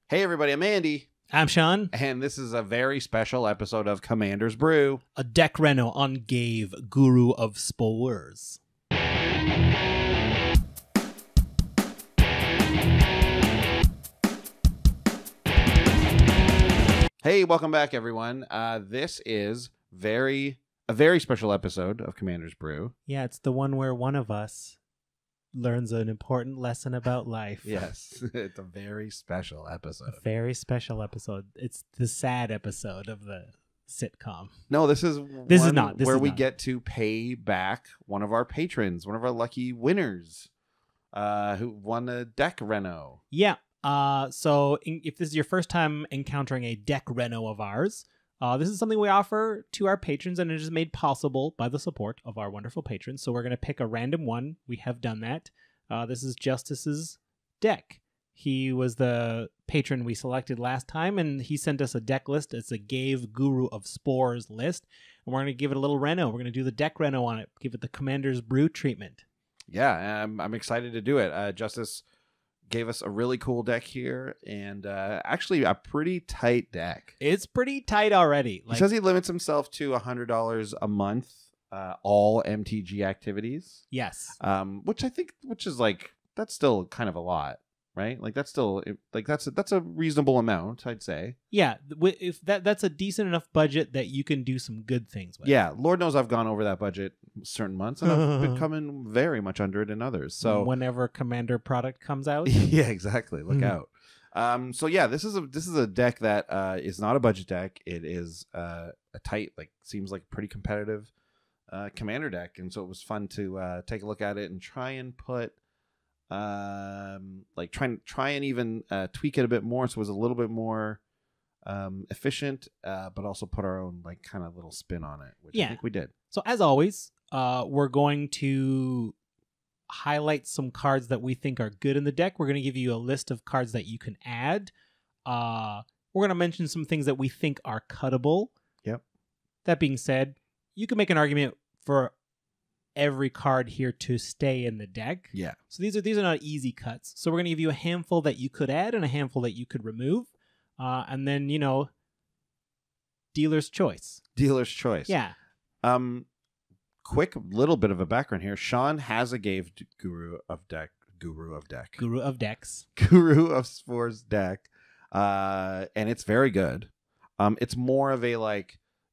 Hey everybody, I'm Andy. I'm Sean. And this is a very special episode of Commander's Brew. A Deck Reno on Ghave, Guru of Spores. Hey, welcome back everyone. This is a very special episode of Commander's Brew. Yeah, it's the one where one of us learns an important lesson about life. Yes, it's a very special episode. A very special episode. It's the sad episode of the sitcom. No, this is not where we get to pay back one of our patrons, one of our lucky winners, who won a Deck Reno. Yeah. So if this is your first time encountering a Deck Reno of ours, this is something we offer to our patrons, and it is made possible by the support of our wonderful patrons. So we're going to pick a random one. We have done that. This is Justice's deck. He was the patron we selected last time, and he sent us a deck list. It's a Ghave Guru of Spores list, and we're going to give it a little Reno. We're going to do the Deck Reno on it, give it the Commander's Brew treatment. Yeah, I'm excited to do it. Justice gave us a really cool deck here, and actually a pretty tight deck. It's pretty tight already. He says he limits himself to $100 a month, all MTG activities. Yes. Which is like, that's still kind of a lot, right? Like that's still that's a reasonable amount, I'd say. Yeah, if that's a decent enough budget that you can do some good things with. Yeah, Lord knows I've gone over that budget certain months, and I've been coming very much under it in others. So whenever Commander product comes out, yeah, exactly. Look out. So yeah, this is a deck that is not a budget deck. It is a tight, seems like pretty competitive Commander deck, and so it was fun to take a look at it and try and put try and even tweak it a bit more, so it was a little bit more efficient, but also put our own kind of little spin on it, which I think we did. So as always, we're going to highlight some cards that we think are good in the deck. We're going to give you a list of cards that you can add. We're going to mention some things that we think are cuttable. Yep. That being said, you can make an argument for every card here to stay in the deck. Yeah. So these are not easy cuts. So we're going to give you a handful that you could add and a handful that you could remove. And then, dealer's choice. Dealer's choice. Yeah. Quick little bit of a background here. Sean has a Ghave Guru of Spores deck. And it's very good. It's more of a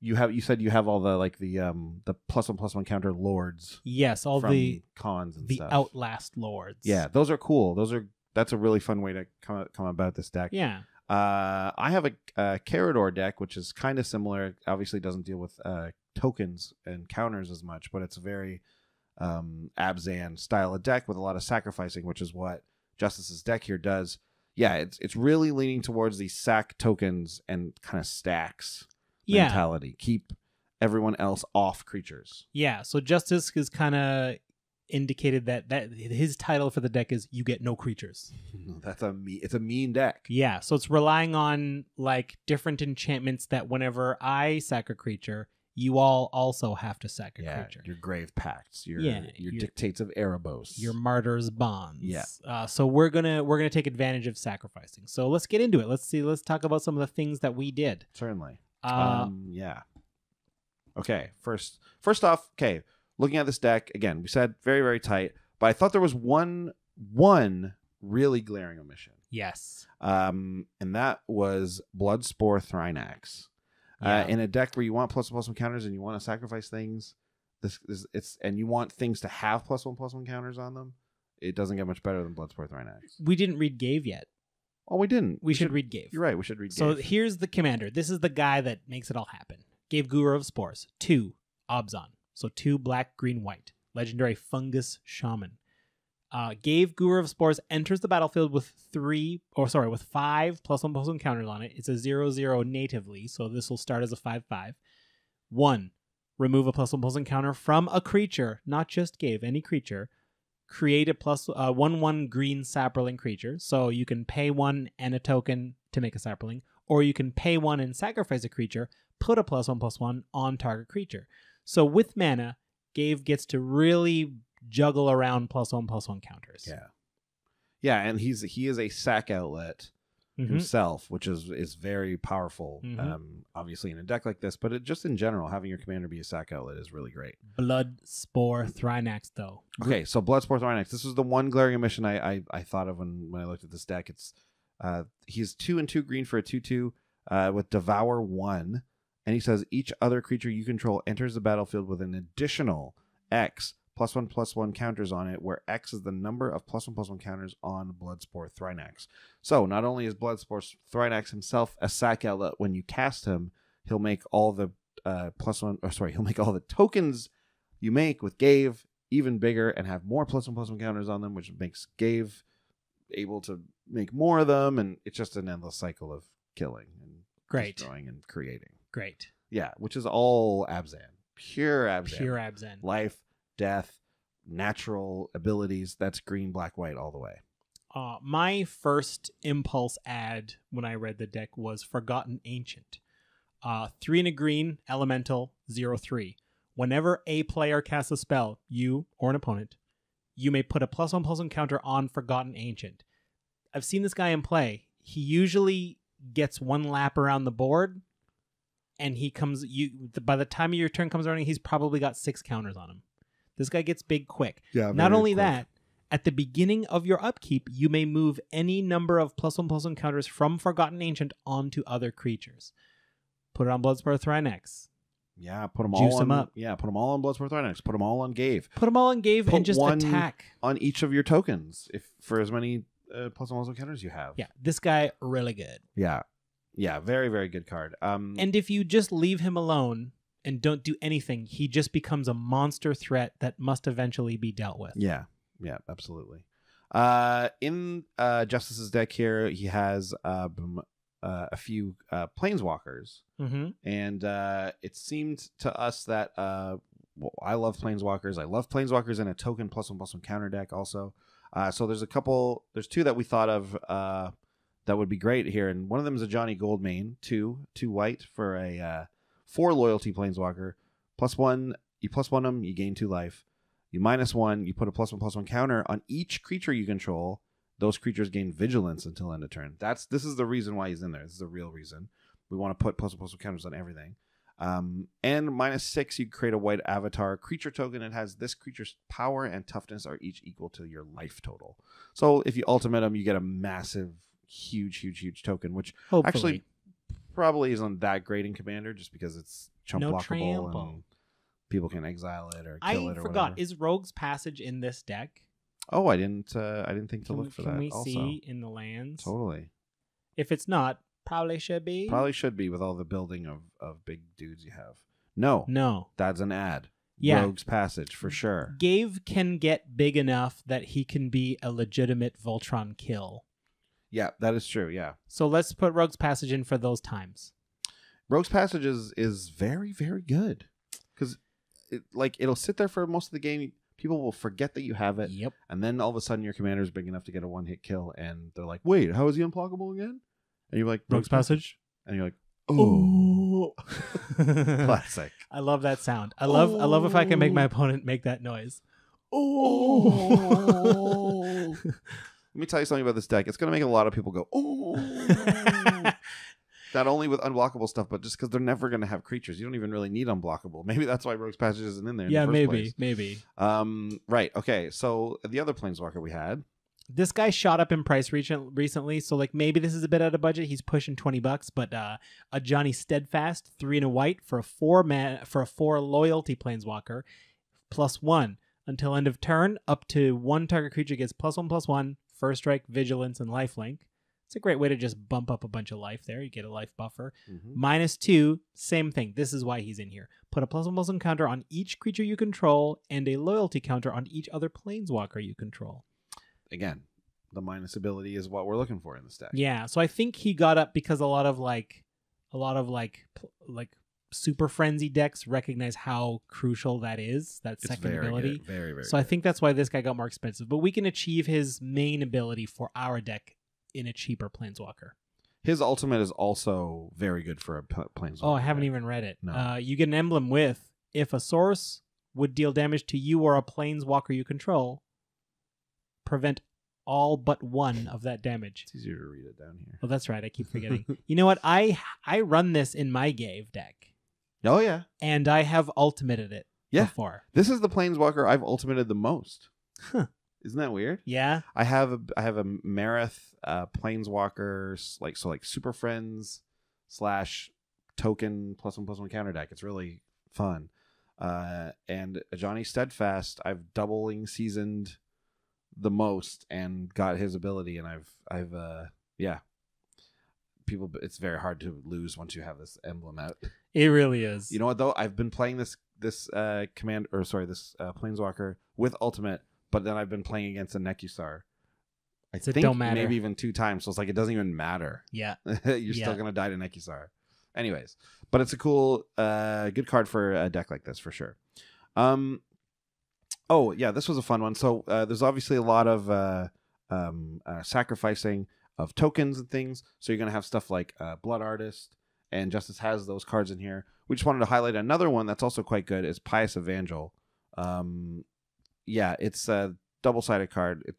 you said you have all the the +1/+1 counter lords. Yes, all from the cons and the stuff. Outlast lords. Yeah, those are cool. That's a really fun way to come about this deck. Yeah. I have a Carrion deck, which is kind of similar. Obviously doesn't deal with tokens and counters as much, but it's a very Absam style of deck with a lot of sacrificing, which is what Justice's deck here does. Yeah, it's really leaning towards the sack tokens and kind of stacks mentality. Keep everyone else off creatures. Yeah, so Justice is kind of indicated that his title for the deck is "You Get No Creatures." It's a mean deck. Yeah, so it's relying on different enchantments that whenever I sack a creature, you all also have to sack a creature. Your Grave Pacts, your Dictates of Erebos, your Martyr's Bonds. Yeah. So we're gonna take advantage of sacrificing. So let's get into it. Let's talk about some of the things that we did. Certainly. Yeah. Okay. First off, looking at this deck again, we said very, very tight, but I thought there was one really glaring omission. Yes. And that was Bloodspore Thrinax. Yeah. In a deck where you want +1/+1 counters and you want to sacrifice things, and you want things to have +1/+1 counters on them, it doesn't get much better than Bloodspore Thrinax. We didn't read Ghave yet. Oh, we didn't. We should read Ghave. You're right. We should read Ghave. So here's the commander. This is the guy that makes it all happen. Ghave Guru of Spores. 2 Absam. So 2 black, green, white. Legendary Fungus Shaman. Ghave Guru of Spores enters the battlefield with 5 +1/+1 counters on it. It's a 0/0 natively, so this will start as a 5/5. 1. Remove a +1/+1 counter from a creature, not just Ghave, any creature. Create a +1/1 green sapperling creature. So you can pay 1 and a token to make a sapperling, or you can pay 1 and sacrifice a creature, put a +1/+1 on target creature. So with mana, Ghave gets to really juggle around +1/+1 counters. Yeah. Yeah, and he is a sack outlet himself, which is very powerful. Mhm. Obviously in a deck like this, but just in general, having your commander be a sack outlet is really great. Blood Spore Thrinax, though. Okay, so Bloodsport Thrinax. This was the one glaring omission I thought of when I looked at this deck. It's he's 2 and 2 green for a 2/2 with Devour 1, and he says each other creature you control enters the battlefield with an additional X +1/+1 counters on it, where X is the number of +1/+1 counters on Bloodsport Thrinax. So not only is Bloodsport Thrinax himself a sack outlet, when you cast him, he'll make all the he'll make all the tokens you make with Ghave even bigger and have more +1/+1 counters on them, which makes Ghave able to make more of them, and it's just an endless cycle of killing and destroying and creating. Great. Yeah, which is all Absam. Pure Absam. Pure Absam. Life, death, natural abilities. That's green, black, white all the way. My first impulse ad when I read the deck was Forgotten Ancient. 3 and a green, elemental, 0/3. Whenever a player casts a spell, you or an opponent, you may put a +1/+1 counter on Forgotten Ancient. I've seen this guy in play. He usually gets one lap around the board, and he comes. By the time your turn comes around, he's probably got 6 counters on him. This guy gets big quick. Yeah. Not only that, at the beginning of your upkeep, you may move any number of +1/+1 counters from Forgotten Ancient onto other creatures. Put it on Bloodsport Thrinax. Yeah, put them Juice all them on. up. Yeah, put them all on Bloodsport Thrinax. Put them all on Ghave. Put them all in Ghave Put and just one attack. On each of your tokens, if for as many +1/+1 counters you have. Yeah, this guy really good. Yeah. Yeah, very, very good card. And if you just leave him alone and don't do anything, he just becomes a monster threat that must eventually be dealt with. Yeah, absolutely. In Justice's deck here, he has a few planeswalkers, and it seemed to us that I love planeswalkers. I love planeswalkers in a token +1/+1 counter deck also. So there's 2 that we thought of that would be great here, and one of them is a Johnny Goldmane, 2 white for a 4 loyalty planeswalker. +1, you +1 them, you gain 2 life. You -1, you put a +1/+1 counter on each creature you control. Those creatures gain vigilance until end of turn. This is the reason why he's in there. This is the real reason. We want to put +1/+1 counters on everything. And -6, you create a white avatar creature token. It has this creature's power and toughness are each equal to your life total. So if you ultimate him, you get a massive, huge token, which Hopefully. actually probably isn't that great in Commander, just because it's chump No blockable trample. and people can exile it or kill I it or forgot. whatever. Is Rogue's Passage in this deck? Oh, I didn't think to look for that. Can we also, see in the lands? totally. If it's not, probably should be. Probably should be with all the building of big dudes you have. No, that's an ad. Yeah. Rogue's Passage for sure. Ghave can get big enough that he can be a legitimate Voltron kill. Yeah, that is true. Yeah, So let's put Rogue's Passage in for those times. Rogue's Passage is very, very good because it'll sit there for most of the game. People will forget that you have it, Yep. and then all of a sudden your commander is big enough to get a 1-hit kill, and they're like, "Wait, how is he unblockable again?" And you're like, Rogue's Passage. and you're like, "Oh, classic." I love that sound. I love if I can make my opponent make that noise. Oh. Let me tell you something about this deck. It's going to make a lot of people go, "Oh." Not only with unblockable stuff, but just because they're never going to have creatures. You don't even really need unblockable. Maybe that's why Rogue's Passage isn't in there. Yeah, in the first maybe. place. Right. Okay. So the other planeswalker we had. This guy shot up in price recently, so like maybe this is a bit out of budget. He's pushing $20, but a Johnny Steadfast, 3 and a white for a 4 loyalty planeswalker, +1 until end of turn. Up to 1 target creature gets +1/+1, first strike, vigilance, and lifelink. It's a great way to just bump up a bunch of life there. You get a life buffer. -2, same thing. This is why he's in here. Put a +1/+1 counter on each creature you control and a loyalty counter on each other planeswalker you control. Again, the minus ability is what we're looking for in this deck. Yeah, so I think he got up because a lot of super frenzy decks recognize how crucial that is, that It's second very ability. good. Very, very So I good. think that's why this guy got more expensive. But we can achieve his main ability for our deck in a cheaper planeswalker. His ultimate is also very good for a planeswalker. Oh, I haven't even read it. No. You get an emblem with, if a source would deal damage to you or a planeswalker you control, prevent all but one of that damage. It's easier to read it down here. Oh, that's right. I keep forgetting. You know what? I run this in my Ghave deck. Oh, yeah. And I have ultimated it before. This is the planeswalker I've ultimated the most. Huh. Isn't that weird? Yeah. I have a Marith planeswalker, like Super Friends / token +1/+1 counter deck. It's really fun. And Johnny Steadfast, I've doubling seasoned the most and got his ability, and I've people, it's very hard to lose once you have this emblem out. It really is. You know what though? I've been playing this planeswalker with ultimate, but then I've been playing against a Nekusar. It don't matter. Maybe even 2 times. So it's like it doesn't even matter. Yeah. You're still gonna die to Nekusar. Anyways, but it's a cool, good card for a deck like this for sure. Oh yeah, this was a fun one. So there's obviously a lot of sacrificing of tokens and things. So you're gonna have stuff like Blood Artist, and Justice has those cards in here. We just wanted to highlight another one that's also quite good is Pious Evangel. Yeah, it's a double-sided card. It's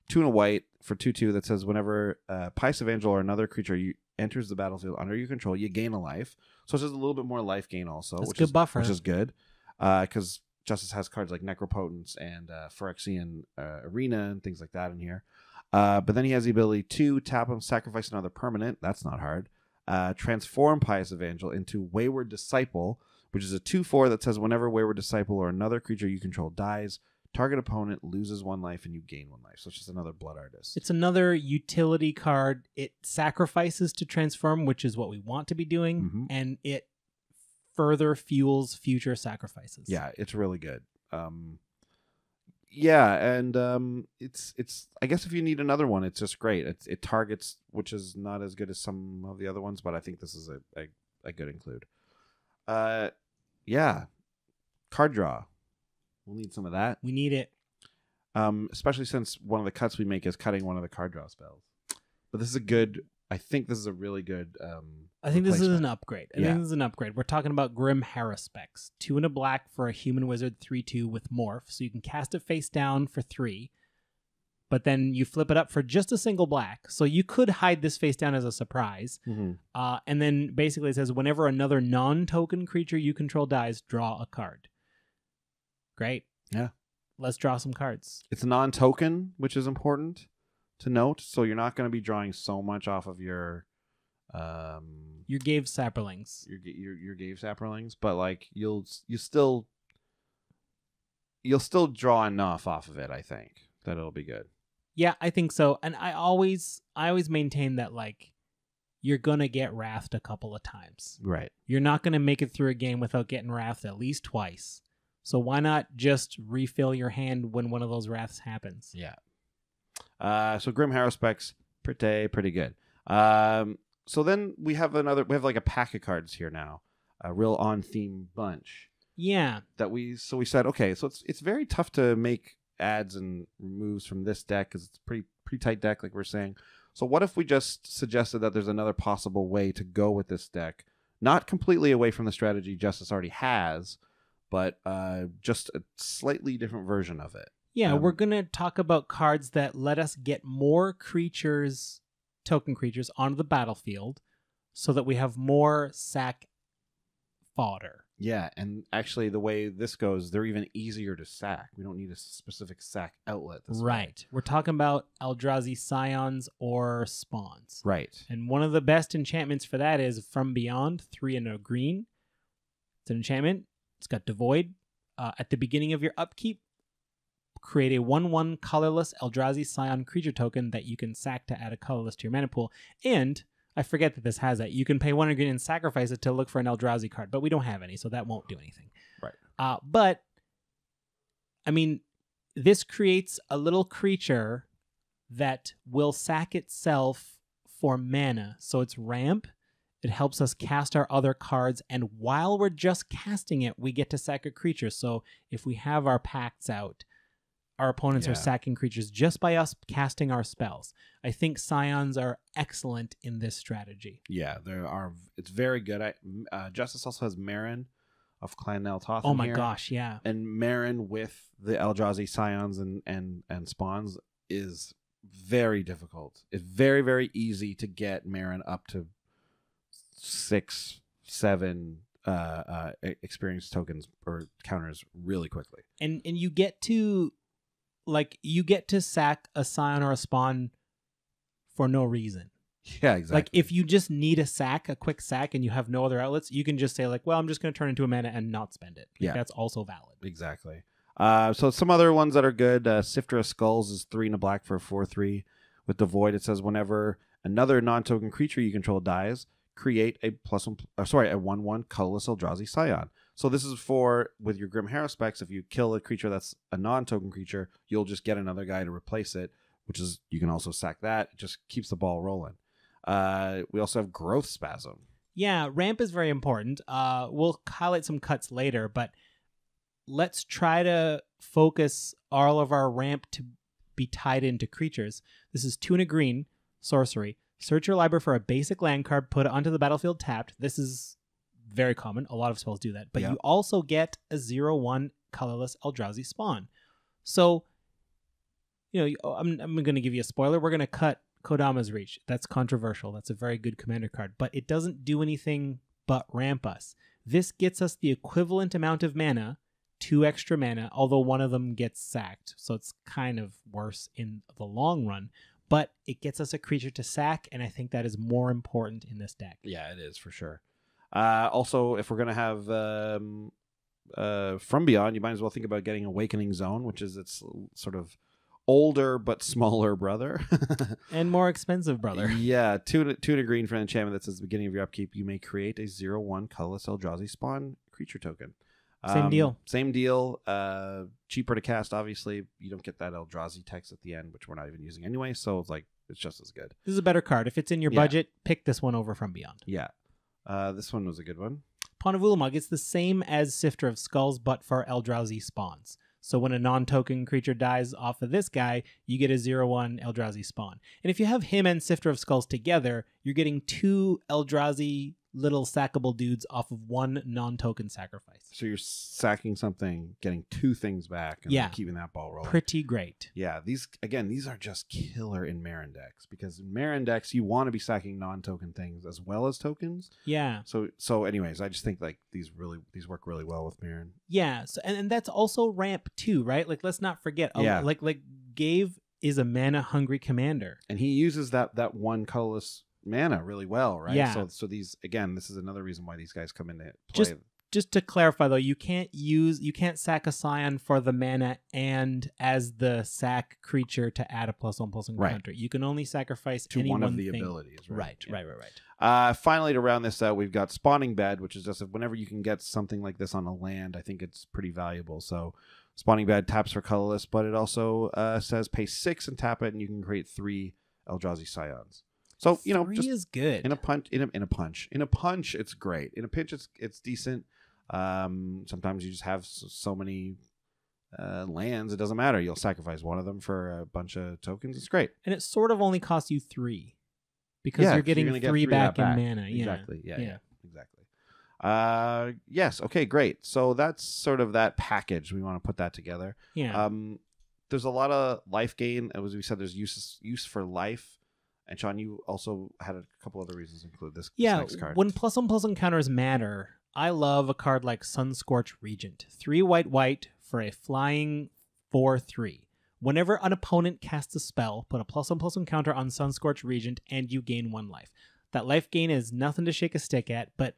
2 and a white for 2/2 that says whenever Pious Evangel or another creature enters the battlefield under your control, you gain a life. So it's just a little bit more life gain also. That's which good is buffer. Which is good. Because Justice has cards like Necropotence and Phyrexian Arena and things like that in here. But then he has the ability to tap him, sacrifice another permanent. That's not hard. Transform Pious Evangel into Wayward Disciple, which is a 2/4 that says whenever Wayward Disciple or another creature you control dies, target opponent loses 1 life and you gain 1 life. So it's just another Blood Artist. It's another utility card. It sacrifices to transform, which is what we want to be doing, and it further fuels future sacrifices. Yeah, it's really good. Yeah, and it's I guess if you need another one, it's just great. It targets, which is not as good as some of the other ones, but I think this is a good include. Yeah, card draw. We'll need some of that. We need it. Especially since one of the cuts we make is cutting one of the card draw spells. But this is a good. I think this is a really good. I think this is an upgrade. Yeah. This is an upgrade. We're talking about Grim Haruspex. 2 and a black for a human wizard, 3/2 with morph. So you can cast it face down for 3, but then you flip it up for just a single black. So you could hide this face down as a surprise. And then basically it says whenever another non-token creature you control dies, draw a card. Great. Yeah. Let's draw some cards. It's a non-token, which is important to note. So you're not going to be drawing so much off of your Ghave Sapperlings. Your Ghave Sapperlings, but like you'll still draw enough off of it. I think that it'll be good. Yeah, I think so. And I always maintain that like you're gonna get wrathed a couple of times. Right. You're not gonna make it through a game without getting wrathed at least twice. So why not just refill your hand when one of those wraths happens? Yeah. So Grim Haruspex, pretty good. So then we have like a pack of cards here now, a real on theme bunch. Yeah. We said, okay, so it's very tough to make adds and removes from this deck because it's a pretty tight deck, like we're saying. So what if we just suggested that there's another possible way to go with this deck, not completely away from the strategy Justice already has, but just a slightly different version of it. Yeah, we're going to talk about cards that let us get more creatures, token creatures, onto the battlefield so that we have more sack fodder. Yeah, and actually the way this goes, they're even easier to sack. We don't need a specific sack outlet. Right. We're talking about Eldrazi Scions or Spawns. Right. And one of the best enchantments for that is From Beyond, 3 and a green. It's an enchantment. It's got Devoid. At the beginning of your upkeep, create a 1/1 colorless Eldrazi Scion creature token that you can sack to add a colorless to your mana pool. And I forget that this has that. You can pay 1 green and sacrifice it to look for an Eldrazi card, but we don't have any, so that won't do anything. Right. But, I mean, this creates a little creature that will sack itself for mana. So it's ramp. It helps us cast our other cards, and while we're just casting it, we get to sack a creature. So if we have our pacts out, our opponents are sacking creatures just by us casting our spells. I think Scions are excellent in this strategy. Yeah, it's very good. Justice also has Marin of Clan Neltoth. Oh my gosh, yeah. And Marin with the Eldrazi Scions and Spawns is very difficult. It's very, very easy to get Marin up to 6, 7 experience tokens or counters really quickly. And you get to sack a Scion or a Spawn for no reason. Yeah, exactly. Like if you just need a quick sack, and you have no other outlets, you can just say like, well, I'm just going to turn into a mana and not spend it. Yeah, that's also valid. Exactly. So some other ones that are good. Sifter of Skulls is 3 and a black for a 4/3. With the Void, it says whenever another non-token creature you control dies, create a 1/1 colorless Eldrazi Scion. So this is for, with your Grim Harrow specs, if you kill a creature that's a non-token creature, you'll just get another guy to replace it, which is, you can also sack that. It just keeps the ball rolling. We also have Growth Spasm. Yeah, ramp is very important. We'll highlight some cuts later, but let's try to focus all of our ramp to be tied into creatures. This is 2 and a green, sorcery. Search your library for a basic land card, put it onto the battlefield tapped. This is very common. A lot of spells do that. But you also get a 0/1 colorless Eldrazi Spawn. So, I'm going to give you a spoiler. We're going to cut Kodama's Reach. That's controversial. That's a very good commander card. But it doesn't do anything but ramp us. This gets us the equivalent amount of mana, 2 extra mana, although one of them gets sacked. So it's kind of worse in the long run. But it gets us a creature to sack, and I think that is more important in this deck. Yeah, it is for sure. Also, if we're going to have From Beyond, you might as well think about getting Awakening Zone, which is its sort of older but smaller brother. And more expensive brother. Yeah, 2 and a green for an enchantment that says at the beginning of your upkeep, you may create a 0/1 colorless Eldrazi Spawn creature token. Same deal. Same deal. Cheaper to cast, obviously. You don't get that Eldrazi text at the end, which we're not even using anyway, so it's just as good. This is a better card. If it's in your budget, pick this one over From Beyond. Yeah. This one was a good one. Pawn of Ulamog, it's the same as Sifter of Skulls, but for Eldrazi spawns. So when a non-token creature dies off of this guy, you get a 0/1 Eldrazi spawn. And if you have him and Sifter of Skulls together, you're getting 2 Eldrazi little sackable dudes off of 1 non-token sacrifice. So you're sacking something, getting 2 things back, and keeping that ball rolling. Pretty great. Yeah, these are just killer in Marin decks, because in Marin decks you want to be sacking non-token things as well as tokens. Yeah. So anyways, I just think like these work really well with Marin. Yeah. So and that's also ramp too, right? Like let's not forget. Like Ghave is a mana hungry commander, and he uses that 1 colorless mana really well, right? Yeah. So these, again, this is another reason why these guys come into play. Just to clarify though, you can't sack a Scion for the mana and as the sack creature to add a +1/+1 counter. You can only sacrifice to any one of the thing. abilities. Right. Right. Finally, to round this out, we've got Spawning Bed, which is just whenever you can get something like this on a land, I think it's pretty valuable. So Spawning Bed taps for colorless, but it also says pay 6 and tap it, and you can create 3 Eldrazi Scions. So 3 just is good. In a punch, it's great. In a pinch, it's decent. Sometimes you just have so many lands, it doesn't matter. You'll sacrifice one of them for a bunch of tokens. It's great, and it sort of only costs you 3 because you're getting 3 back in mana. Exactly. Yeah. Exactly. Yes. Okay. Great. So that's sort of that package. We want to put that together. Yeah. There's a lot of life gain, as we said. There's use for life. And Sean, you also had a couple other reasons to include this next card. When +1/+1 counters matter, I love a card like Scorch Reagent. 3 white for a flying 4/3. Whenever an opponent casts a spell, put a +1/+1 counter on Scorch Reagent and you gain 1 life. That life gain is nothing to shake a stick at, but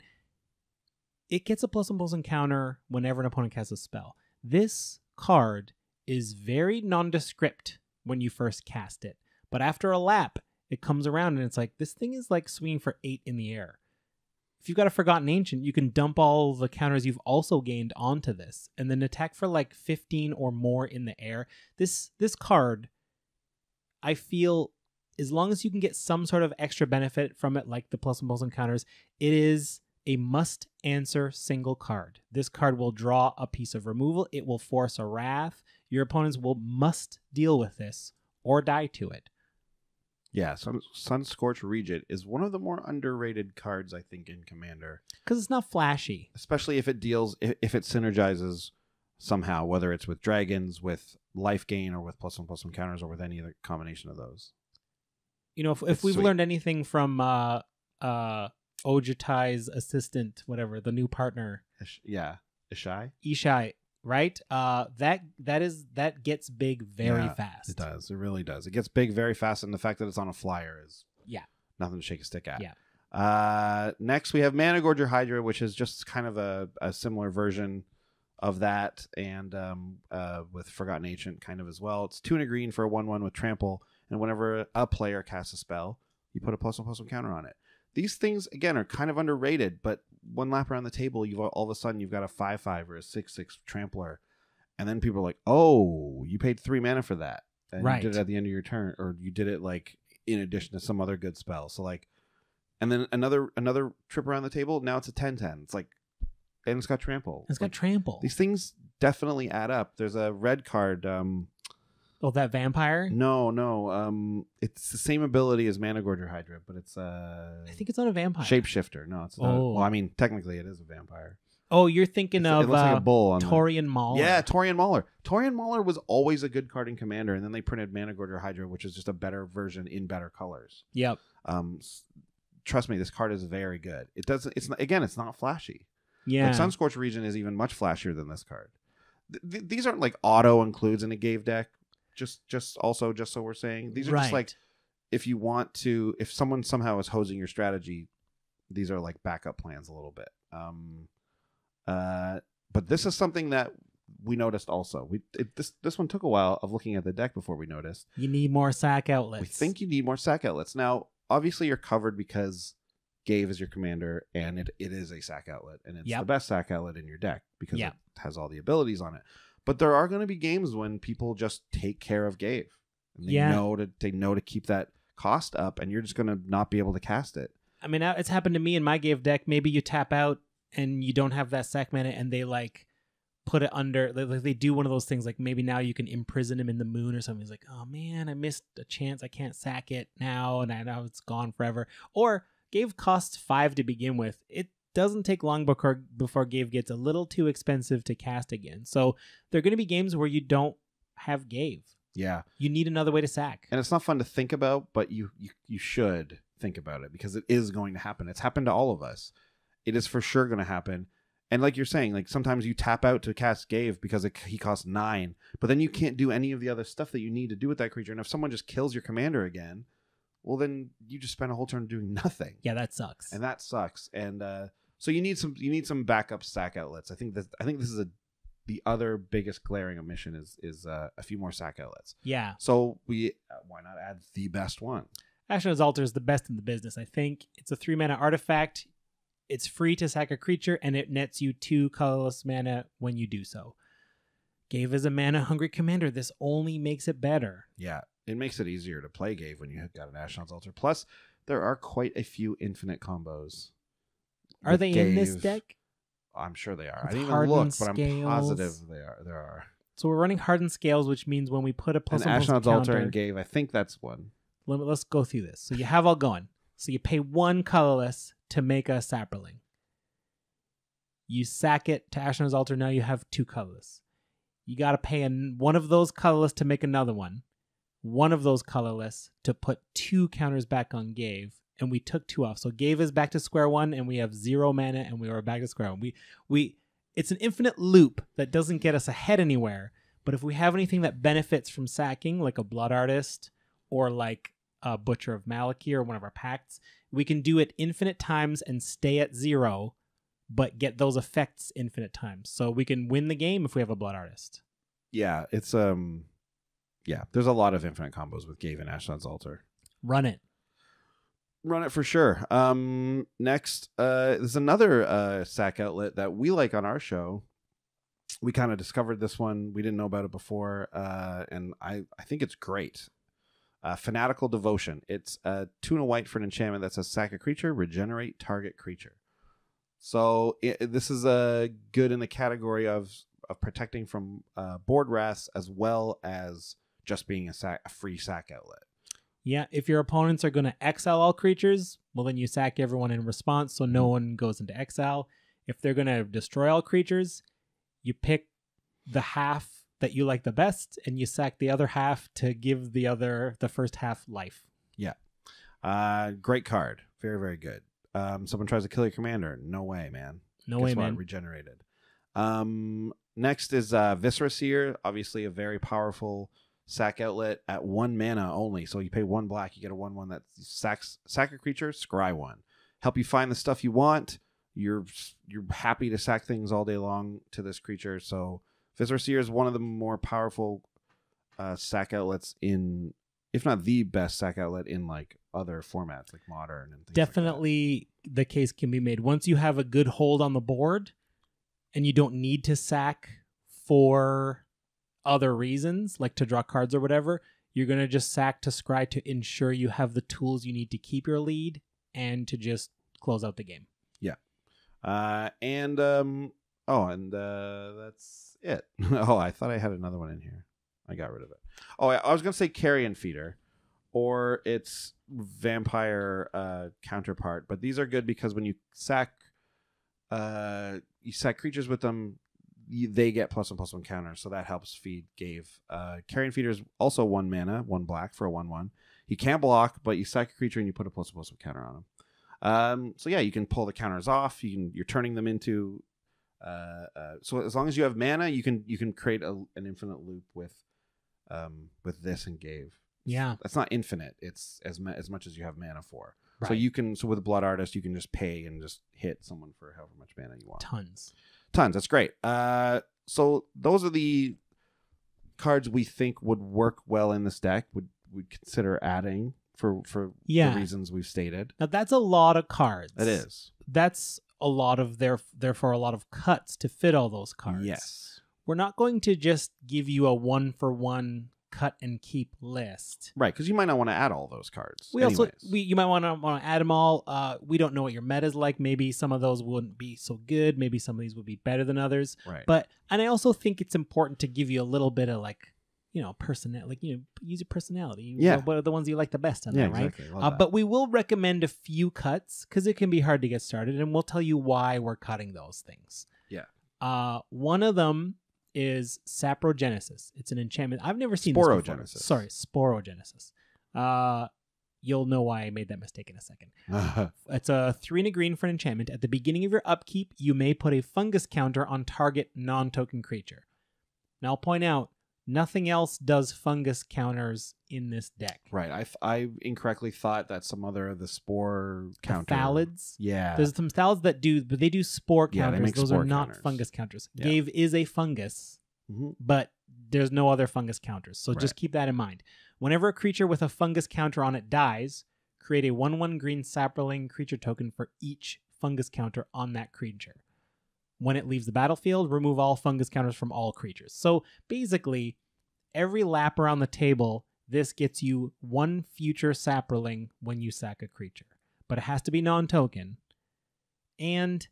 it gets a +1/+1 counter whenever an opponent casts a spell. This card is very nondescript when you first cast it, but after a lap, it comes around and it's like, this thing is like swinging for 8 in the air. If you've got a Forgotten Ancient, you can dump all the counters you've also gained onto this and then attack for like 15 or more in the air. This card, I feel, as long as you can get some sort of extra benefit from it, like the +1/+1 counters, it is a must-answer single card. This card will draw a piece of removal. It will force a Wrath. Your opponents must deal with this or die to it. Yeah, Scorch Reagent is one of the more underrated cards, I think, in Commander. Because it's not flashy. Especially if it synergizes somehow, whether it's with dragons, with life gain or with +1/+1 counters or with any other combination of those. You know, if we've learned anything from Ojitai's assistant, whatever, the new partner. Ishai, right? That gets big very fast. It does. It really does. It gets big very fast, and the fact that it's on a flyer is nothing to shake a stick at. Yeah. Next, we have Mana Gorger Hydra, which is just kind of a similar version of that, and with Forgotten Ancient kind of as well. It's 2 and a green for a 1/1 with trample, and whenever a player casts a spell, you put a +1/+1 counter on it. These things, again, are kind of underrated, but one lap around the table, all of a sudden you've got a 5/5 or a 6/6 trampler, and then people are like, "Oh, you paid 3 mana for that, and you did it at the end of your turn, or you did it like in addition to some other good spell." So like, and then another trip around the table. Now it's a 10/10. It's like, and it's got trample. It's got trample. These things definitely add up. There's a red card. That vampire? No. It's the same ability as Mana Gorger Hydra, but it's I think it's not a vampire. Shapeshifter. No, it's not. Well, I mean, technically it is a vampire. Oh, you're thinking of it looks like a bull on Torian Mauler. Yeah, Torian Mauler. Torian Mauler was always a good card in Commander, and then they printed Mana Gorger Hydra, which is just a better version in better colors. Yep. Trust me, this card is very good. It doesn't. It's not, again, it's not flashy. Yeah. Like Scorch Reagent is even much flashier than this card. These aren't like auto includes in a Ghave deck. Just so we're saying, these are just like, if you want to, if someone somehow is hosing your strategy, these are like backup plans a little bit. But this is something that we noticed also. This one took a while of looking at the deck before we noticed. You need more sack outlets. We think you need more sack outlets. Now, obviously, you're covered because Ghave is your commander, and it is a sack outlet, and it's the best sack outlet in your deck because it has all the abilities on it. But there are going to be games when people just take care of Ghave, and they know to keep that cost up, and you're just going to not be able to cast it. I mean, it's happened to me in my Ghave deck. Maybe you tap out and you don't have that sack mana, and they like put it under. Like they do one of those things, like maybe now you can imprison him in the moon or something. He's like, oh man, I missed a chance. I can't sack it now, and I know it's gone forever. Or Ghave costs 5 to begin with. It doesn't take long before Ghave gets a little too expensive to cast again. So there are going to be games where you don't have Ghave. Yeah. You need another way to sack. And it's not fun to think about, but you should think about it because it is going to happen. It's happened to all of us. It is for sure going to happen. And like you're saying, like sometimes you tap out to cast Ghave because he costs 9, but then you can't do any of the other stuff that you need to do with that creature. And if someone just kills your commander again, well, then you just spend a whole turn doing nothing. Yeah, that sucks. And that sucks. And so you need some backup sack outlets. I think this is the other biggest glaring omission is a few more sack outlets. Yeah. So why not add the best one? Ashnod's Altar is the best in the business. I think it's a 3-mana artifact. It's free to sack a creature, and it nets you 2 colorless mana when you do so. Ghave is a mana-hungry commander. This only makes it better. Yeah, it makes it easier to play Ghave when you've got an Ashnod's Altar. Plus, there are quite a few infinite combos. Are they Ghave. in this deck? I'm sure they are. With I didn't even look, but scales. I'm positive there are. So we're running hardened scales, which means when we put a plus an Ashnod's Altar and Ghave, I think that's one. Let's go through this. So you have all going. So you pay 1 colorless to make a sapperling. You sack it to Ashnod's Altar. Now you have 2 colorless. You got to pay one of those colorless to make another one. One of those colorless to put 2 counters back on Ghave. And we took 2 off. So Ghave is back to square 1, and we have 0 mana, and we are back to square 1. It's an infinite loop that doesn't get us ahead anywhere. But if we have anything that benefits from sacking, like a Blood Artist or like a Butcher of Maliki or one of our pacts, we can do it infinite times and stay at 0, but get those effects infinite times. So we can win the game if we have a Blood Artist. Yeah, it's there's a lot of infinite combos with Ghave and Ashnod's Altar. Run it for sure. Next, there's another sack outlet that we like on our show. We kind of discovered this one. We didn't know about it before, and I think it's great. Fanatical Devotion. It's 2 and a white for an enchantment that says sack a creature, regenerate target creature. So this is good in the category of protecting from board rests as well as just being a free sack outlet. Yeah, if your opponents are going to exile all creatures, well, then you sack everyone in response so no one goes into exile. If they're going to destroy all creatures, you pick the half that you like the best, and you sack the other half to give the first half life. Yeah. Great card. Very, very good. Someone tries to kill your commander. No way, man. No way, Guess what? man. Regenerated. Next is Viscera Seer. Obviously a very powerful sack outlet at 1 mana only. So you pay 1 black, you get a 1/1 that sack a creature, scry 1. Help you find the stuff you want. You're happy to sack things all day long to this creature. So Viscera Seer is one of the more powerful sack outlets in, if not the best sack outlet in like other formats like Modern and things Definitely like the case can be made. Once you have a good hold on the board and you don't need to sack for other reasons, like to draw cards or whatever, you're going to just sack to scry to ensure you have the tools you need to keep your lead and to just close out the game. Yeah. That's it. Oh, I thought I had another one in here. I got rid of it. Oh, I was going to say Carrion Feeder or its vampire counterpart, but these are good because when you sack creatures with them, they get +1/+1 counter, so that helps feed Ghave. Carrion Feeder is also 1 mana, 1 black for a 1/1. He can't block, but you sack a creature and you put a +1/+1 counter on him. So yeah, you can pull the counters off. You're turning them into. So as long as you have mana, you can create an infinite loop with this and Ghave. Yeah, That's not infinite. It's as much as you have mana for. right. So you can. So with Blood Artist, you can just pay and just hit someone for however much mana you want. Tons. That's great. So those are the cards we think would work well in this deck. Would consider adding for the reasons we've stated. Now that's a lot of cards. It is. That's a lot of therefore a lot of cuts to fit all those cards. Yes. We're not going to just give you a 1-for-1 cut and keep list. Right, because you might not want to add all those cards. You might want to add them all. We don't know what your meta is like. Maybe some of those wouldn't be so good. Maybe some of these would be better than others. Right. And I also think it's important to give you a little bit of personality. Use your personality. What are the ones you like the best in there, right? Exactly. But we will recommend a few cuts because it can be hard to get started, and we'll tell you why we're cutting those things. Yeah. One of them is Saprogenesis. It's an enchantment. I've never seen Sporogenesis. this before. Sorry, Sporogenesis. You'll know why I made that mistake in a second. It's a 3 and a green for an enchantment. At the beginning of your upkeep, you may put a fungus counter on target non-token creature. Now I'll point out, nothing else does fungus counters in this deck. Right. I incorrectly thought that some other of the spore counter. Phthalids. Yeah. There's some phthalids that do, but they do spore counters. They make Those spore are not counters. fungus counters. Yeah. Ghave is a fungus, but there's no other fungus counters. So just keep that in mind. Whenever a creature with a fungus counter on it dies, create a 1/1 green sapperling creature token for each fungus counter on that creature. When it leaves the battlefield, remove all fungus counters from all creatures. So basically, every lap around the table, this gets you 1 future sapperling when you sack a creature. But it has to be non-token. And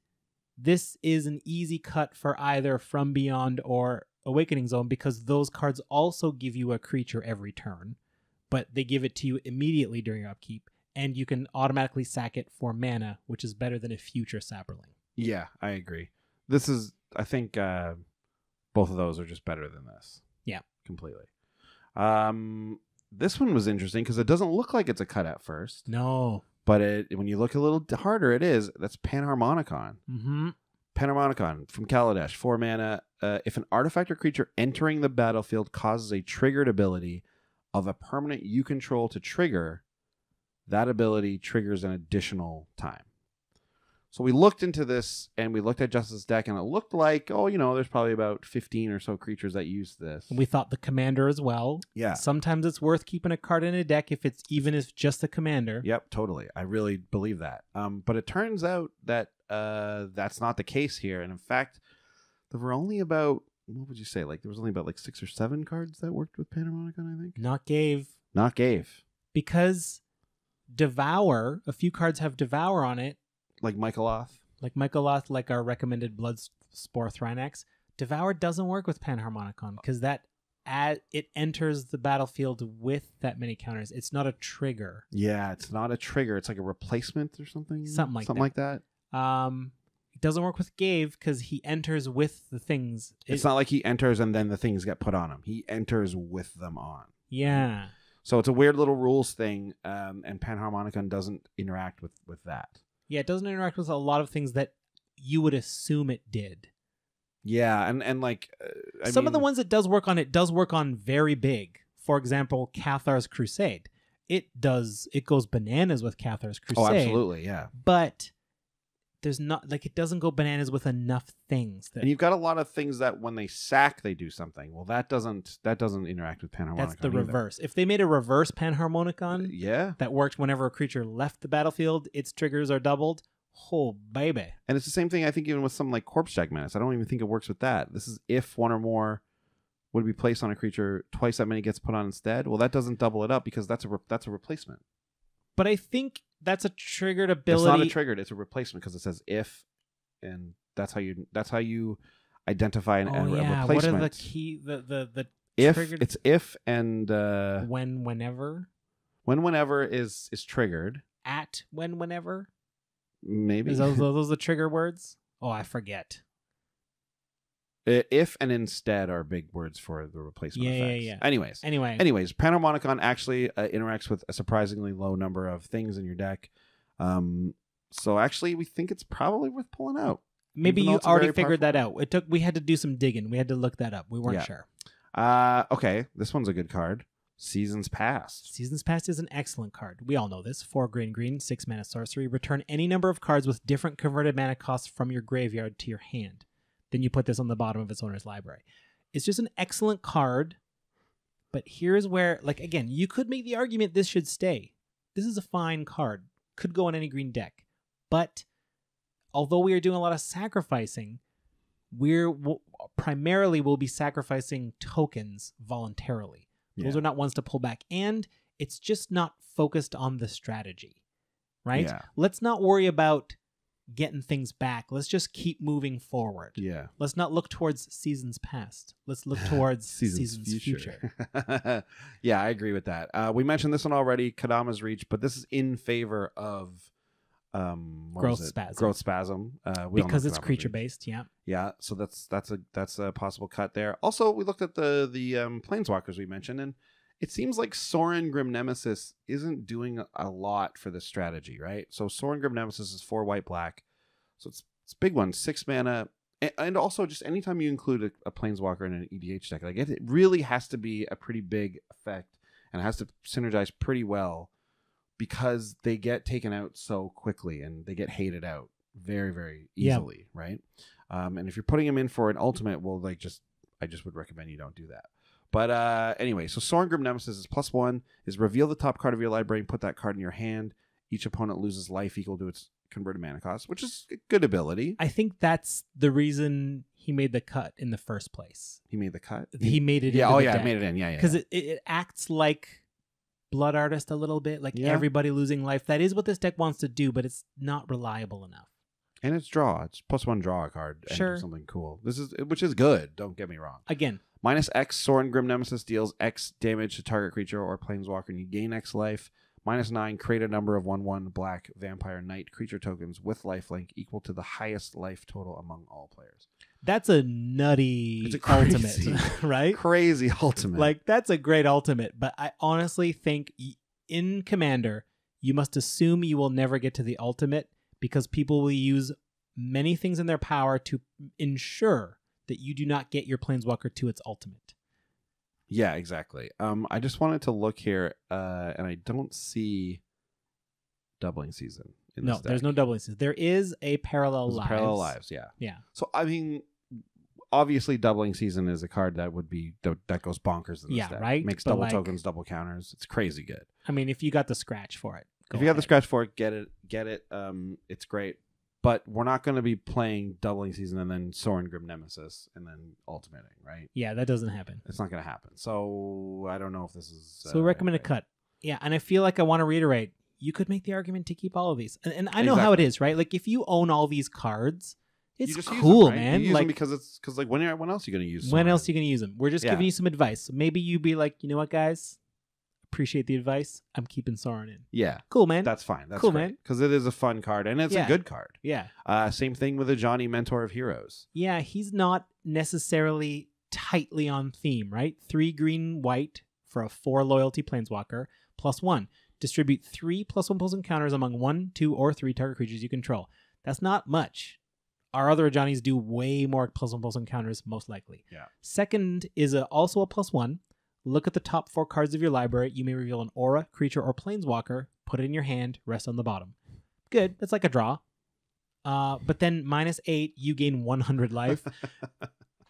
this is an easy cut for either From Beyond or Awakening Zone because those cards also give you a creature every turn, but they give it to you immediately during your upkeep, and you can automatically sack it for mana, which is better than a future sapperling. Yeah, I agree. This is, I think, both of those are just better than this. Yeah. Completely. This one was interesting because it doesn't look like it's a cut at first. No. But when you look a little harder, it is. That's Panharmonicon. Mm-hmm. Panharmonicon from Kaladesh, 4 mana. If an artifact or creature entering the battlefield causes a triggered ability of a permanent you control to trigger, that ability triggers an additional time. So we looked into this and we looked at Justice's deck and it looked like, there's probably about 15 or so creatures that use this. And we thought the commander as well. Yeah. Sometimes it's worth keeping a card in a deck if just a commander. Yep, totally. I really believe that. But it turns out that that's not the case here. And in fact, there were only about, what would you say? There was only about 6 or 7 cards that worked with Panharmonicon, I think. Not Ghave. Because Devour, a few cards have Devour on it. Like Michaeloth, like our recommended Blood Spore Thrynax. Devour doesn't work with Panharmonicon because it enters the battlefield with that many counters. It's not a trigger. Yeah, it's not a trigger. It's like a replacement or something. Something like that. It doesn't work with Ghave because he enters with the things. It's not like he enters and then the things get put on him. He enters with them on. Yeah. So it's a weird little rules thing, and Panharmonicon doesn't interact with that. Yeah, it doesn't interact with a lot of things that you would assume it did. Yeah, and like... Some of the ones it does work on very big. For example, Cathar's Crusade. It goes bananas with Cathar's Crusade. Oh, absolutely, yeah. But there's not, like, it doesn't go bananas with enough things. And you've got a lot of things that when they sack, they do something. Well, that doesn't interact with Panharmonicon. That's the either. reverse. If they made a reverse Panharmonicon yeah, that worked whenever a creature left the battlefield, its triggers are doubled. Oh, baby. And it's the same thing, I think, even with something like Corpse Jack Menace. I don't even think it works with that. This is if one or more would be placed on a creature, twice that many gets put on instead. Well, that doesn't double it up because that's a replacement. But I think that's a triggered ability. It's not a triggered, it's a replacement because it says if, and that's how you identify a replacement. What are the key the if triggered... it's if and whenever is triggered. At whenever? Maybe. Is those the trigger words? Oh, I forget. If and instead are big words for the replacement effects. Yeah. Anyways, Panharmonicon actually interacts with a surprisingly low number of things in your deck. So actually, we think it's probably worth pulling out. Maybe you already figured that out. We had to do some digging. We had to look that up. We weren't sure. Okay, this one's a good card. Seasons Past. Seasons Past is an excellent card. We all know this. 4 green, 6 mana sorcery. Return any number of cards with different converted mana costs from your graveyard to your hand. Then you put this on the bottom of its owner's library. It's just an excellent card. But here's where, like, again, you could make the argument this should stay. This is a fine card. Could go on any green deck. But although we are doing a lot of sacrificing, primarily we'll be sacrificing tokens voluntarily. Those are not ones to pull back. And it's just not focused on the strategy, right? Yeah. Let's not worry about getting things back. Let's just keep moving forward. Yeah. Let's not look towards Seasons Past. Let's look towards seasons future. Yeah, I agree with that. We mentioned this one already, Kadama's Reach, but this is in favor of Growth Spasm. Because it's creature based, yeah. Yeah, so that's a possible cut there. Also, we looked at the planeswalkers we mentioned, and it seems like Sorin Grim Nemesis isn't doing a lot for this strategy, right? So Sorin Grim Nemesis is 4 white-black, so it's a big one, 6 mana, and also just anytime you include a planeswalker in an EDH deck, like it really has to be a pretty big effect, and it has to synergize pretty well, because they get taken out so quickly and they get hated out very, very easily, right? And if you're putting them in for an ultimate, well, I just would recommend you don't do that. But anyway, so Sorin Grim Nemesis is +1, is reveal the top card of your library and put that card in your hand. Each opponent loses life equal to its converted mana cost, which is a good ability. I think that's the reason he made the cut in the first place. He made the cut? He made it in. Yeah, he made it in, yeah. Because it acts like Blood Artist a little bit, like everybody losing life. That is what this deck wants to do, but it's not reliable enough. And it's draw. It's +1 draw card. And sure. Something cool. Which is good. Don't get me wrong. Again. -X, Sorin Grim Nemesis deals X damage to target creature or planeswalker, and you gain X life. -9, create a number of 1/1 black vampire knight creature tokens with lifelink equal to the highest life total among all players. That's a nutty ultimate, right? Crazy ultimate. Like, that's a great ultimate, but I honestly think in Commander, you must assume you will never get to the ultimate because people will use many things in their power to ensure that you do not get your Planeswalker to its ultimate. Yeah, exactly. I just wanted to look here, and I don't see Doubling Season in this deck. There's no Doubling Season. There is a Parallel Lives. Parallel Lives, yeah. Yeah. So, I mean, obviously Doubling Season is a card that goes bonkers in this deck. Right? Makes but double tokens, double counters. It's crazy good. I mean, if you got the scratch for it. If you got the scratch for it, get it. It's great. But we're not going to be playing Doubling Season and then Sorin Grim Nemesis and then ultimating, right? Yeah, that doesn't happen. It's not going to happen. So I don't know if this is... So recommend a cut. Yeah, and I feel like I want to reiterate, you could make the argument to keep all of these. And I know how it is, right? Like, if you own all these cards, it's cool, man. You use them because when else are you going to use them? When else are you going to use them? We're just giving you some advice. So maybe you be like, you know what, guys? appreciate the advice. I'm keeping Sauron in. Yeah. Cool, man. That's fine. That's cool, great. man. Because it is a fun card, and it's a good card. Yeah. Same thing with Ajani, Mentor of Heroes. Yeah, he's not necessarily tightly on theme, right? 3 green, white for a 4 loyalty planeswalker, +1. Distribute 3 +1 encounters among 1, 2, or 3 target creatures you control. That's not much. Our other Ajanis do way more +1 encounters, most likely. Yeah. Second is also a +1. Look at the top 4 cards of your library. You may reveal an aura, creature, or planeswalker. Put it in your hand. Rest on the bottom. Good. That's like a draw. But then -8, you gain 100 life.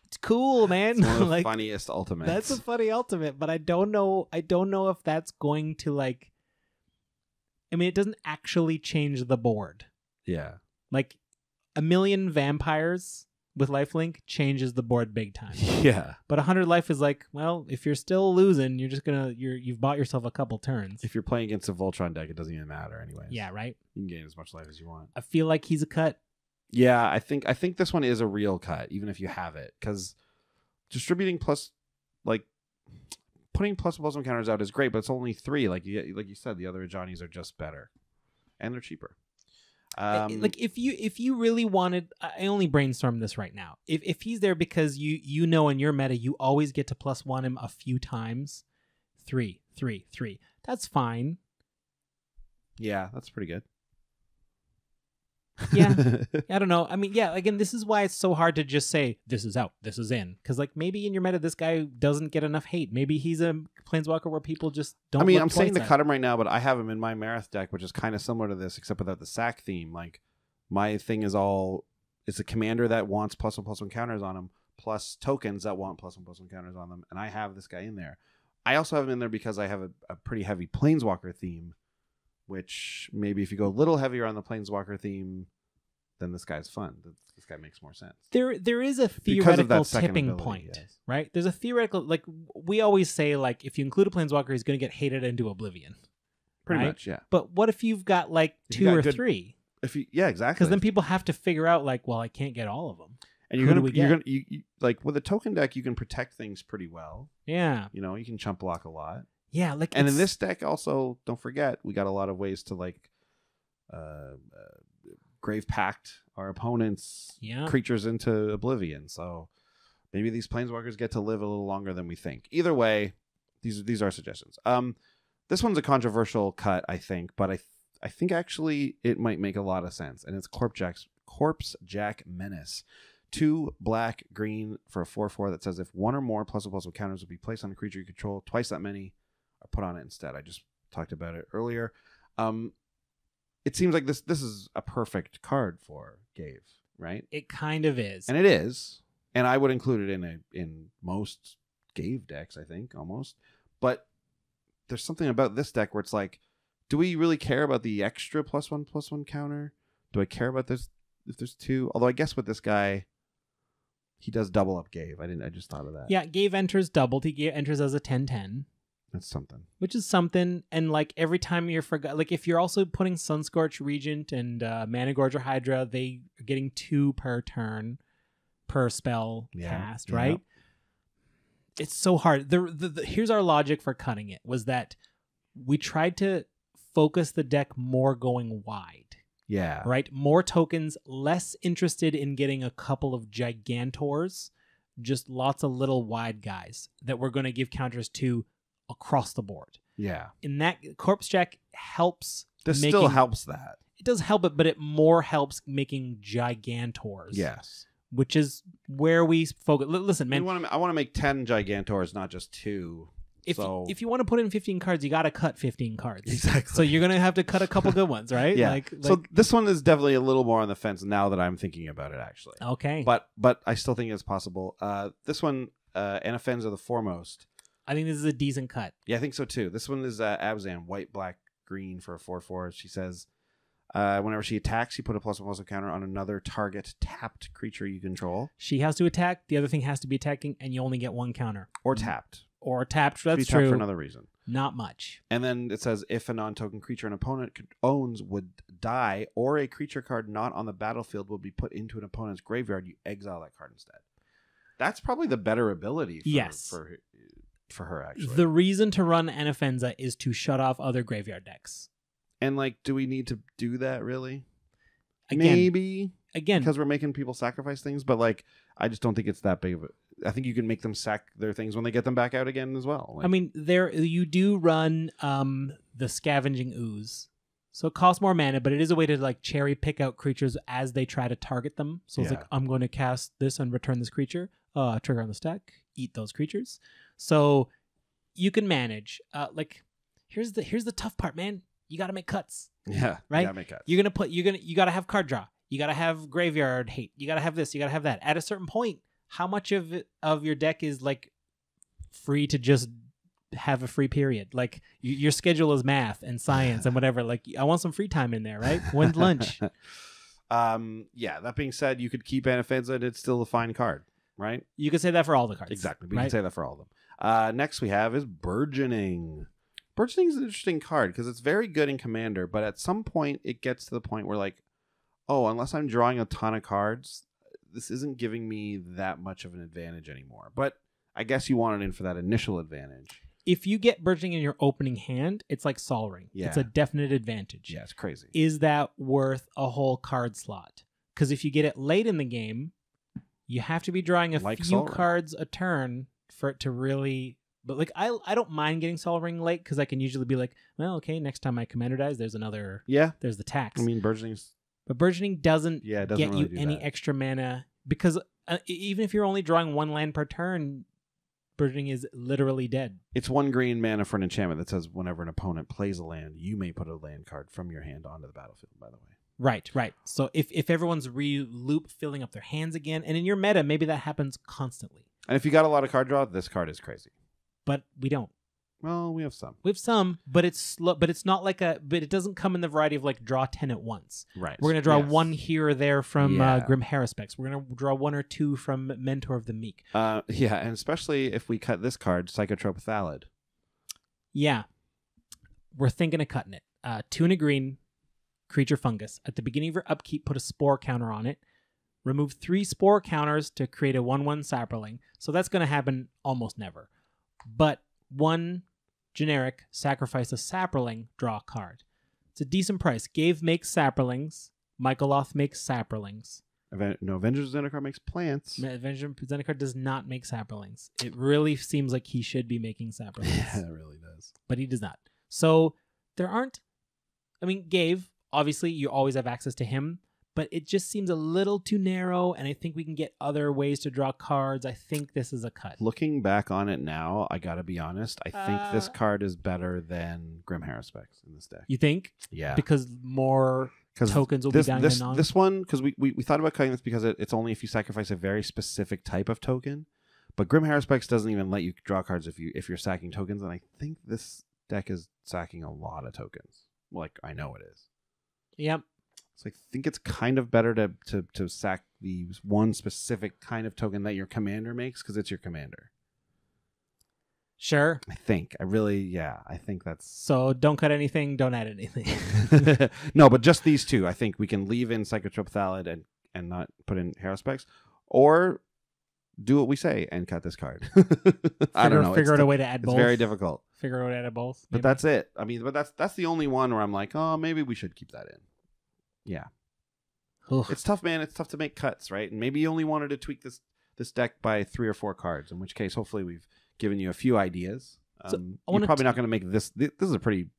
It's cool, man. It's one of the funniest ultimates. That's a funny ultimate, but I don't know if that's going to like. I mean, it doesn't actually change the board. Yeah. Like 1,000,000 vampires with lifelink changes the board big time. Yeah. But 100 life is like, well, if you're still losing, you've bought yourself a couple turns. If you're playing against a Voltron deck, it doesn't even matter anyways. Yeah, right? You can gain as much life as you want. I feel like he's a cut. Yeah, I think this one is a real cut, even if you have it, because distributing putting +1 counters out is great, but it's only 3. Like you said, the other Johnnies are just better, and they're cheaper. Like if you really wanted, I only brainstormed this right now. If he's there because you know in your meta you always get to +1 him a few times, 3. That's fine. Yeah, that's pretty good. Yeah, I don't know. I mean, yeah, again, this is why it's so hard to just say this is out, this is in, because like maybe in your meta this guy doesn't get enough hate. Maybe he's a planeswalker where people just don't. I mean, I'm saying to cut him right now, but I have him in my Marath deck, which is kind of similar to this, except without the sack theme. Like my thing is it's a commander that wants +1/+1 counters on him, plus tokens that want +1/+1 counters on them, and I have this guy in there. I also have him in there because I have a pretty heavy planeswalker theme. Which maybe if you go a little heavier on the planeswalker theme, then this guy's fun. This guy makes more sense. There is a theoretical tipping point, yes. Right? There's a theoretical, like we always say, like if you include a planeswalker, he's going to get hated into oblivion. Pretty right? much, yeah. But what if you've got like 2 or 3? Yeah, exactly. Because then people have to figure out like, well, I can't get all of them. And you're gonna like with a token deck, you can protect things pretty well. Yeah. You know, you can chump block a lot. Yeah, like and in this deck also, don't forget, we got a lot of ways to like Grave Pact our opponent's creatures into oblivion. So maybe these planeswalkers get to live a little longer than we think. Either way, these are suggestions. This one's a controversial cut, I think, but I think actually it might make a lot of sense. And it's Corpse Jack Menace. 2 black, green for a 4/4 that says if 1 or more +1/+1 counters will be placed on a creature you control, twice that many are put on it instead. I just talked about it earlier. It seems like this is a perfect card for Ghave, right? It kind of is. And it is. And I would include it in most Ghave decks, I think, almost. But there's something about this deck where it's like, do we really care about the extra +1/+1 counter? Do I care about this if there's 2? Although I guess with this guy, he does double up Ghave. I just thought of that. Yeah, Ghave enters doubled. He enters as a 10/10. That's something. Which is something. And like every time you're like if you're also putting Scorch Reagent and Mana Gorger Hydra, they are getting 2 per turn per spell cast, right? It's so hard. Here's our logic for cutting it was that we tried to focus the deck more going wide. Yeah. Right? More tokens, less interested in getting a couple of Gigantors, just lots of little wide guys that we're going to give counters to across the board. Yeah. In that, Corpse Jack helps. This still helps that. It does help it, but it more helps making Gigantors. Yes. Which is where we focus. Listen, man. I want to make 10 Gigantors, not just 2. If you want to put in 15 cards, you got to cut 15 cards. Exactly. So you're going to have to cut a couple good ones, right? Yeah. So this one is definitely a little more on the fence now that I'm thinking about it, actually. Okay. But I still think it's possible. This one, Anaphens are the foremost. I think this is a decent cut. Yeah, I think so too. This one is Absam, white, black, green for a 4/4. She says, whenever she attacks, you put a +1/+1 counter on another target tapped creature you control. She has to attack. The other thing has to be attacking, and you only get 1 counter. Or tapped. Or tapped. That's true. Tapped for another reason. Not much. And then it says, if a non-token creature an opponent owns would die, or a creature card not on the battlefield will be put into an opponent's graveyard, you exile that card instead. That's probably the better ability. Yes. for her, actually. The reason to run Anafenza is to shut off other graveyard decks. And, like, do we need to do that, really? Again, Maybe. Again. Because we're making people sacrifice things, but, like, I just don't think it's that big of a... I think you can make them sack their things when they get them back out again as well. Like, I mean, you do run the Scavenging Ooze. So it costs more mana, but it is a way to like cherry pick out creatures as they try to target them. So it's like, I'm going to cast this and return this creature. Trigger on the stack, eat those creatures. So you can manage. Like, here's the tough part, man. You got to make cuts. Yeah, right. You gotta make cuts. You got to have card draw. You got to have graveyard hate. You got to have this. You got to have that. At a certain point, how much of your deck is like free to just have a free period? Like your schedule is math and science and whatever. Like I want some free time in there, right? When's lunch? Yeah. That being said, you could keep Anafenza and it's still a fine card, right? You could say that for all the cards. Exactly. We can say that for all of them. Next we have is Burgeoning. Burgeoning is an interesting card because it's very good in Commander, but at some point it gets to the point where like, oh, unless I'm drawing a ton of cards, this isn't giving me that much of an advantage anymore. But I guess you want it in for that initial advantage. If you get Burgeoning in your opening hand, it's like Sol Ring. Yeah. It's a definite advantage. Yeah, it's crazy. Is that worth a whole card slot? Because if you get it late in the game, you have to be drawing a few cards a turn for it to really... But like I don't mind getting Sol Ring late because I can usually be like, well, okay, next time my commander dies, there's another... Yeah. There's the tax. I mean, Burgeoning's... But Burgeoning doesn't get really you any extra mana because even if you're only drawing one land per turn, Burgeoning is literally dead. It's 1 green mana for an enchantment that says whenever an opponent plays a land, you may put a land card from your hand onto the battlefield, by the way. Right. So if everyone's re-loop filling up their hands again, and in your meta, maybe that happens constantly. And if you got a lot of card draw, this card is crazy. But we don't. Well, we have some. We have some, but it's slow. But it's not like but it doesn't come in the variety of like draw 10 at once. Right. We're gonna draw one here or there from Grim Haruspex. We're gonna draw 1 or 2 from Mentor of the Meek. Yeah, and especially if we cut this card, Psychotrope Thallid. Yeah, we're thinking of cutting it. 2 and a green, creature fungus. At the beginning of your upkeep, put a spore counter on it. Remove 3 spore counters to create a 1/1 sapperling. So that's gonna happen almost never. But 1 generic, sacrifice a sapperling, draw a card. It's a decent price. Ghave makes sapperlings. Michaeloth makes sapperlings. No, Avengers Zendikar makes plants. Avengers Zendikar does not make sapperlings. It really seems like he should be making sapperlings. Yeah, it really does. But he does not. So there aren't... I mean, Ghave, obviously, you always have access to him. But it just seems a little too narrow, and I think we can get other ways to draw cards. I think this is a cut. Looking back on it now, I gotta be honest, I think this card is better than Grim Haruspex in this deck. You think? Yeah. Because more tokens will be down and on? This one, because we thought about cutting this because it's only if you sacrifice a very specific type of token. But Grim Haruspex doesn't even let you draw cards if you're sacking tokens, and I think this deck is sacking a lot of tokens. Like, I know it is. Yep. So I think it's kind of better to sack the one specific kind of token that your commander makes because it's your commander. Sure. I think. I think that's... So don't cut anything, don't add anything. No, but just these two. I think we can leave in Psychotrope Thallid and not put in Haruspex. Or do what we say and cut this card. I don't know. Figure out a way to add both. It's very difficult. Figure out a way to add both. Maybe. But that's it. I mean, but that's the only one where I'm like, oh, maybe we should keep that in. Yeah. Ugh. It's tough, man. It's tough to make cuts, right? And maybe you only wanted to tweak this deck by 3 or 4 cards, in which case, hopefully, we've given you a few ideas. So you're probably not going to make this. This is a pretty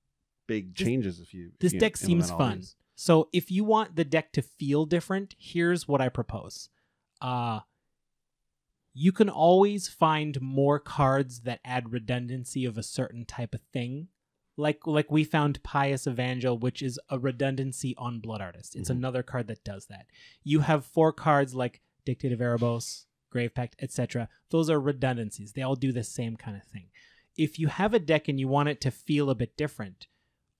big changes if you. This deck seems fun. So if you want the deck to feel different, here's what I propose. You can always find more cards that add redundancy of a certain type of thing. Like we found Pious Evangel, which is a redundancy on Blood Artist. It's another card that does that. You have 4 cards like Dictate of Erebos, Grave Pact, etc. Those are redundancies. They all do the same kind of thing. If you have a deck and you want it to feel a bit different,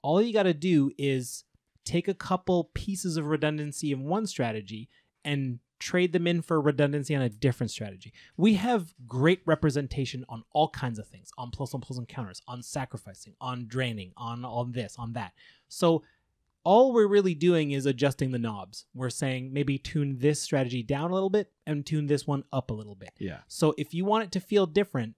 all you got to do is take a couple pieces of redundancy in one strategy and trade them in for redundancy on a different strategy. We have great representation on all kinds of things, on plus and counters, on sacrificing, on draining, on this, on that. So all we're really doing is adjusting the knobs. We're saying maybe tune this strategy down a little bit and tune this one up a little bit. Yeah. So if you want it to feel different,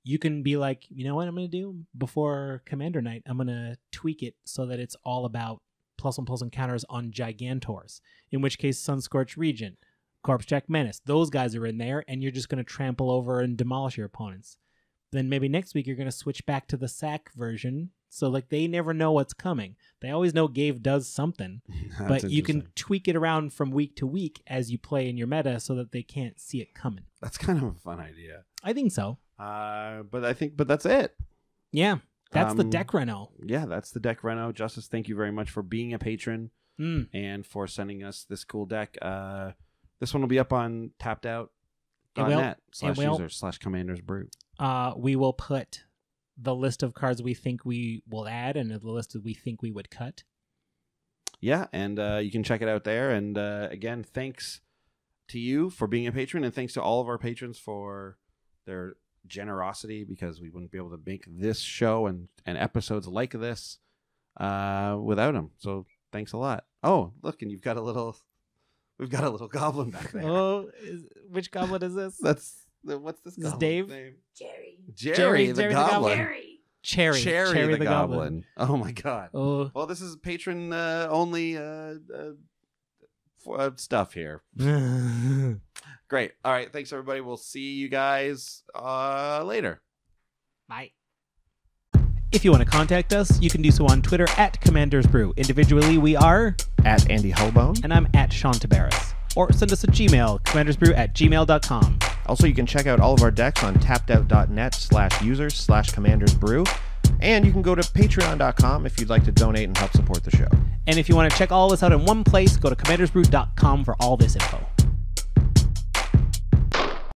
you can be like, you know what I'm going to do before Commander Night? I'm going to tweak it so that it's all about +1/+1 counters on Gigantors, in which case Scorch Reagent, Corpse Jack Menace, those guys are in there, and you're just going to trample over and demolish your opponents. Then maybe next week you're going to switch back to the sack version, so like they never know what's coming. They always know Ghave does something, but you can tweak it around from week to week as you play in your meta so that they can't see it coming. That's kind of a fun idea. I think so. But that's it. Yeah, that's the Deck Reno. Yeah, that's the Deck Reno. Justice, thank you very much for being a patron and for sending us this cool deck. This one will be up on tappedout.net/user/Commanders Brew. We will put the list of cards we think we will add and the list that we think we would cut. Yeah, and you can check it out there. And again, thanks to you for being a patron, and thanks to all of our patrons for their generosity, because we wouldn't be able to make this show and episodes like this without them. So thanks a lot. Oh, look, and we've got a little goblin back there. Oh, which goblin is this? What's this? Is Dave? Name? Jerry the goblin. Cherry the goblin. Oh my god. Oh. Well, this is patron only stuff here. Great. All right. Thanks, everybody. We'll see you guys later. Bye. If you want to contact us, you can do so on Twitter @CommandersBrew. Individually, we are @AndyHullbone. and I'm @Sean Tabaris. Or send us a Gmail, commandersbrew@gmail.com. Also, you can check out all of our decks on tappedout.net/users/CommandersBrew. And you can go to patreon.com if you'd like to donate and help support the show. And if you want to check all this out in one place, go to commandersbrew.com for all this info.